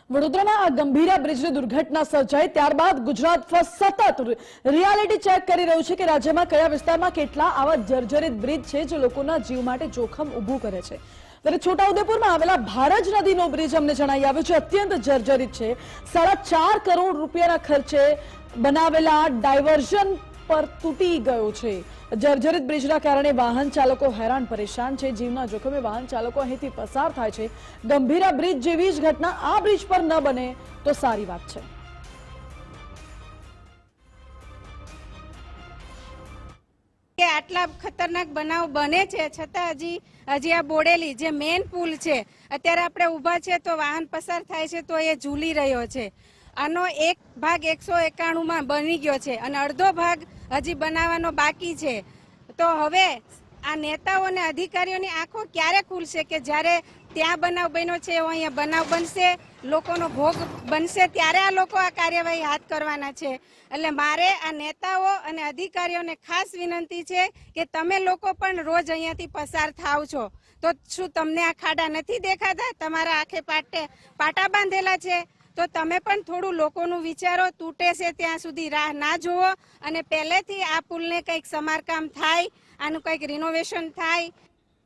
વડોદરામાં આ ગંભીરા બ્રિજની દુર્ઘટના સર્જાઈ ત્યારબાદ ગુજરાત ફર્સ્ટ સતત રિયાલિટી ચેક કરી રહ્યું છે કે રાજ્યમાં કયા વિસ્તારમાં કેટલા આવા જર્જરિત બ્રિજ છે જે લોકોના જીવ માટે જોખમ ઊભું કરે છે। ત્યારે છોટાઉદેપુરમાં આવેલા ભારજ નદીનો બ્રિજ અમને જણાવી આવ્યું છે અત્યંત જર્જરિત છે। 4.5 કરોડ રૂપિયાના ખર્ચે બનાવેલા ડાયવર્ઝન પર તૂટી ગયો છે। જર્જરિત બ્રિજના કારણે વાહન ચાલકો હેરાન પરેશાન છે। જીવના જોખમે વાહન ચાલકો અહીંથી પસાર થાય છે। ગંભીરા બ્રિજ જેવી જ ઘટના આ બ્રિજ પર ન બને તો સારી વાત છે। કે આટલા ખતરનાક બનાવ બને છે છતાં હજી આ બોડેલી જે મેઇન પુલ છે અત્યારે આપણે ઊભા છે તો વાહન પસાર થાય છે તો એ ઝૂલી રહ્યો છે। આનો એક ભાગ 191માં બની ગયો છે અને અડધો ભાગ હજી બનાવવાનો બાકી છે। તો હવે આ નેતાઓ અને અધિકારીઓની આંખો ક્યારે ખુલશે કે જ્યારે ત્યાં બનાવ બન્યો છે એવો અહીંયા બનાવ બનશે, લોકોનો ભોગ બનશે, ત્યારે આ લોકો આ કાર્યવાહી હાથ કરવાના છે। એટલે મારે આ નેતાઓ અને અધિકારીઓને ખાસ વિનંતી છે કે તમે લોકો પણ રોજ અહીંયાથી પસાર થાવ છો તો શું તમને આ ખાડા નથી દેખાતા? તમારા આંખે પાટા બાંધેલા છે તો તમે પણ થોડું લોકોનું વિચારો। તૂટે છે ત્યાં સુધી રાહ ના જુઓ અને પહેલેથી આ પુલને કંઈક સમારકામ થાય, આનું કંઈક રિનોવેશન થાય